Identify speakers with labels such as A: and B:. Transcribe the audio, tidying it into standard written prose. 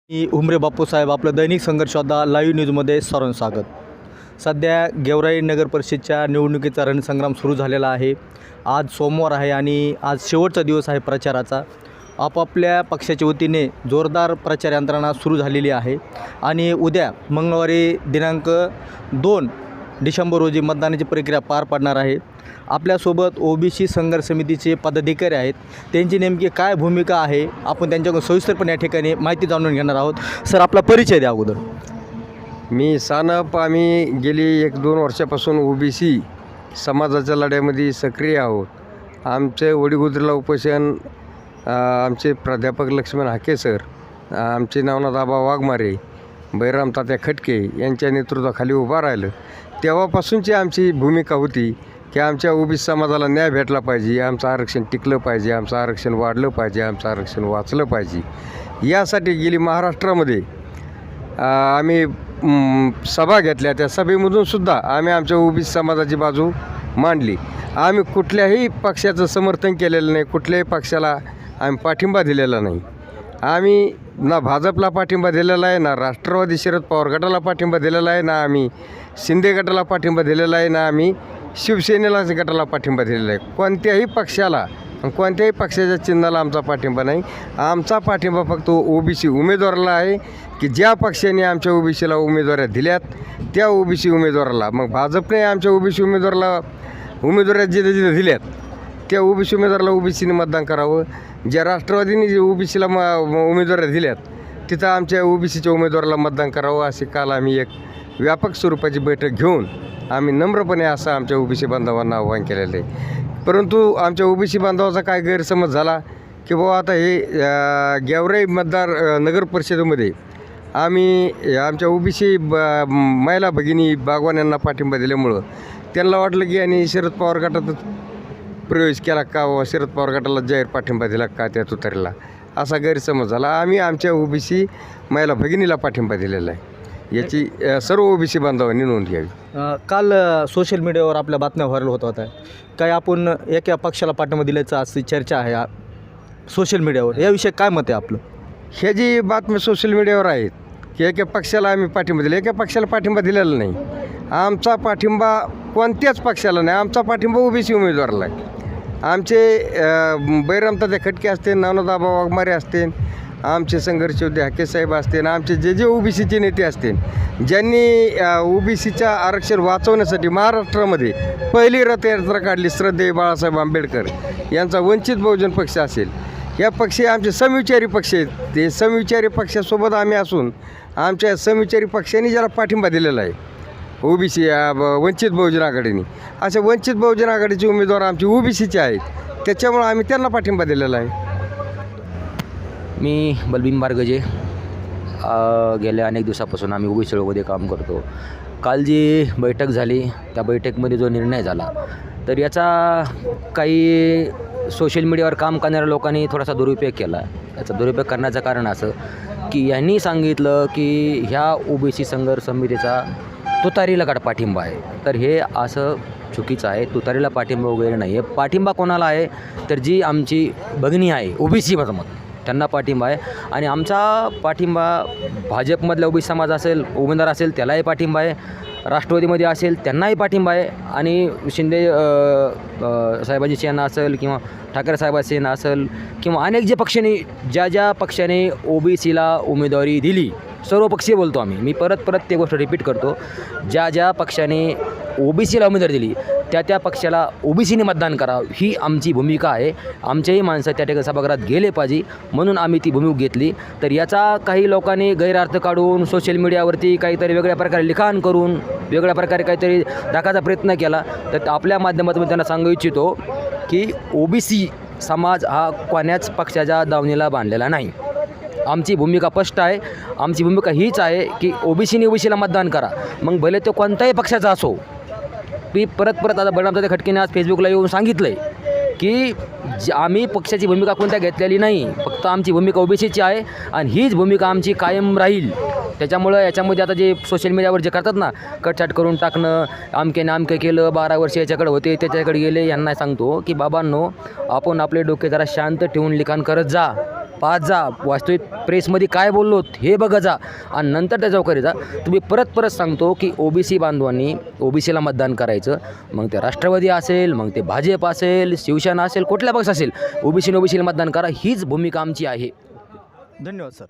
A: मी उमरे बापूसाहेब आपलं दैनिक संघर्ष योद्धा लाईव्ह न्यूजमध्ये सर्वांचं स्वागत. सध्या गेवराई नगर परिषदेच्या निवडणुकीचा रणसंग्राम सुरू झालेला आहे. आज सोमवार आहे आणि आज शेवटचा दिवस आहे प्रचाराचा. आपापल्या पक्षाच्या वतीने जोरदार प्रचार यंत्रणा सुरू झालेली आहे आणि उद्या मंगळवारी दिनांक 2 डिसेंबर रोजी मतदानाची प्रक्रिया पार पडणार आहे. आपल्यासोबत ओबीसी संघर्ष समितीचे पदाधिकारी आहेत. त्यांची नेमकी काय भूमिका आहे आपण त्यांच्याकडून सविस्तरपणे या ठिकाणी माहिती जाणून घेणार आहोत. सर, आपला परिचय द्या अगोदर.
B: मी सानप. आम्ही गेली 1-2 वर्षापासून ओबीसी समाजाच्या लढ्यामध्ये सक्रिय आहोत. आमचे वडीगोद्रीला उपोषण आमचे प्राध्यापक लक्ष्मण हाके सर, आमचे नवनाथ आबा वाघमारे, बैराम तात्या खटके यांच्या नेतृत्वाखाली उभा राहिलं. तेव्हापासूनची आमची भूमिका होती की आमच्या ओबीसी समाजाला न्याय भेटला पाहिजे, आमचं आरक्षण टिकलं पाहिजे, आमचं आरक्षण वाढलं पाहिजे, आमचं आरक्षण वाचलं पाहिजे. यासाठी गेली महाराष्ट्रामध्ये आम्ही सभा घेतल्या. त्या सभेमधूनसुद्धा आम्ही आमच्या ओबीसी समाजाची बाजू मांडली. आम्ही कुठल्याही पक्षाचं समर्थन केलेलं नाही, कुठल्याही पक्षाला आम्ही पाठिंबा दिलेला नाही. आम्ही ना भाजपला पाठिंबा दिलेला आहे, ना राष्ट्रवादी शरद पवार गटाला पाठिंबा दिलेला आहे, ना आम्ही शिंदे गटाला पाठिंबा दिलेला आहे, ना आम्ही शिवसेनेला गटाला पाठिंबा दिलेला आहे. कोणत्याही पक्षाला, कोणत्याही पक्षाच्या चिन्हाला आमचा पाठिंबा नाही. आमचा पाठिंबा फक्त ओबीसी उमेदवाराला आहे की ज्या पक्षाने आमच्या ओबीसीला उमेदवाऱ्या दिल्यात त्या ओबीसी उमेदवाराला. मग भाजपने आमच्या ओबीसी उमेदवाऱ्या जिथे जिथे दिल्यात त्या ओबीसी उमेदवाराला ओबीसीने मतदान करावं. ज्या राष्ट्रवादीने जे ओबीसीला उमेदवाऱ्या दिल्यात तिथं आमच्या ओबीसीच्या उमेदवाराला मतदान करावं. असे काल आम्ही एक व्यापक स्वरूपाची बैठक घेऊन आम्ही नम्रपणे असं आमच्या ओबीसी बांधवांना आव्हान केलेलं आहे. परंतु आमच्या ओबीसी बांधवाचा काय गैरसमज झाला की बाबा आता हे गेवराई नगर परिषदेमध्ये आम्ही आमच्या ओबीसी महिला भगिनी बागवान यांना पाठिंबा दिल्यामुळं त्यांना वाटलं की यांनी शरद पवार गटातच प्रवेश केला का, शरद पवार गटाला जाहीर पाठिंबा दिला का त्या तुतारीला, असा गैरसमज झाला. आम्ही आमच्या ओबीसी महिला भगिनीला पाठिंबा दिलेला आहे. याची सर्व ओबीसी बांधवांनी नोंद घ्यावी.
A: काल सोशल मीडियावर आपल्या बातम्या व्हायरल होत होत्या. काय आपण एका पक्षाला पाठिंबा दिल्याचं अशी चर्चा आहे सोशल मीडियावर. याविषयी काय मत आहे आपलं?
B: ह्या जी बातम्या सोशल मीडियावर आहेत की एका पक्षाला आम्ही पाठिंबा दिला, एका पक्षाला पाठिंबा दिलेला नाही. आमचा पाठिंबा कोणत्याच पक्षाला नाही. आमचा पाठिंबा ओबीसी उमेदवाराला आहे. आमचे बैराम तात्या खटके असतील, नवनाथ आबा वाघमारे असतील, आमचे संघर्ष योद्धे हाकेसाहेब असतील, आमचे जे ओबीसीचे नेते असतील ज्यांनी ओबीसीच्या आरक्षण वाचवण्यासाठी महाराष्ट्रामध्ये पहिली रथयात्रा काढली, श्रद्धेय बाळासाहेब आंबेडकर यांचा वंचित बहुजन पक्ष असेल, या पक्षी आमचे समविचारी पक्ष आहेत. ते समविचारी पक्षासोबत आम्ही असून आमच्या समविचारी पक्षांनी ज्याला पाठिंबा दिलेला आहे ओबीसी वंचित बहुजन आघाडीने, अशा वंचित बहुजन आघाडीचे उमेदवार आमचे ओबीसीचे आहेत. त्याच्यामुळं आम्ही त्यांना पाठिंबा दिलेला आहे.
C: मी बलबीन बारगजे. गेल्या अनेक दिवसापासून आम्ही ओबीसी चळवळीमध्ये काम करतो. काल जी बैठक झाली त्या बैठकीमध्ये जो निर्णय झाला तर याचा काही सोशल मीडियावर काम करणाऱ्या लोकांनी थोडासा दुरुपयोग केला. याचा दुरुपयोग करण्याचं कारण असं की यांनी सांगितलं की ह्या ओबीसी संघर्ष समितीचा तुतारीला पाठिंबा आहे. तर हे असं चुकीचं आहे. तुतारीला पाठिंबा वगैरे नाही आहे. पाठिंबा कोणाला आहे तर जी आमची भगिनी आहे ओबीसी मत त्यांना पाठिंबा आहे. आणि आमचा पाठिंबा भाजपमधल्या ओबीसी समाज असेल, उमेदवार असेल त्यालाही पाठिंबा आहे, राष्ट्रवादीमध्ये असेल त्यांनाही पाठिंबा आहे, आणि शिंदे साहेबांची सेना असेल किंवा ठाकरे साहेबांची सेना असेल किंवा अनेक जे पक्षांनी ज्या पक्षाने ओबीसीला उमेदवारी दिली, सर्व पक्षीय बोलतो आम्ही, मी परत ते गोष्ट रिपीट करतो, ज्या पक्षाने ओबीसीला उमेदवारी दिली त्या पक्षाला ओबीसीने मतदान करावं ही आमची भूमिका आहे. आमचेही माणसं त्या ठिकाणी सभागृहात गेले पाहिजे म्हणून आम्ही ती भूमिका घेतली. तर याचा काही लोकांनी गैरअर्थ काढून सोशल मीडियावरती काहीतरी वेगळ्या प्रकारे लिखाण करून वेगळ्या प्रकारे काहीतरी दाखवायचा प्रयत्न केला. तर आपल्या माध्यमातून त्यांना सांगू इच्छितो की ओबीसी समाज हा कोण्याच पक्षाच्या दावणीला बांधलेला नाही. आमची भूमिका स्पष्ट आहे. आमची भूमिका हीच आहे की ओबीसीला मतदान करा, मग भले तो कोणताही पक्षाचा असो. मी परत आता बैराम तात्या खटकेने आज फेसबुकला येऊन सांगितलं आहे की आम्ही पक्षाची भूमिका कोणत्या घेतलेली नाही, फक्त आमची भूमिका ओबीसीची आहे आणि हीच भूमिका आमची कायम राहील. त्याच्यामुळं याच्यामध्ये आता जे सोशल मीडियावर जे करतात ना, कटछाट करून टाकणं, आमके केलं, 12 वर्ष याच्याकडे होते त्याच्याकडे गेले, यांना सांगतो की बाबांनो, आपण आपले डोके जरा शांत ठेवून लिखाण करत जा. पाहत जा, वास्तविक प्रेसमध्ये काय बोललो हे बघा जा आणि नंतर त्याच्यावर करी जा. तुम्ही परत सांगतो की OBC बांधवांनी OBCला मतदान करायचं. मग ते राष्ट्रवादी असेल, मग ते भाजप असेल, शिवसेना असेल, कुठल्या पक्ष असेल, OBCला मतदान करा. हीच भूमिका आमची आहे.
A: धन्यवाद सर.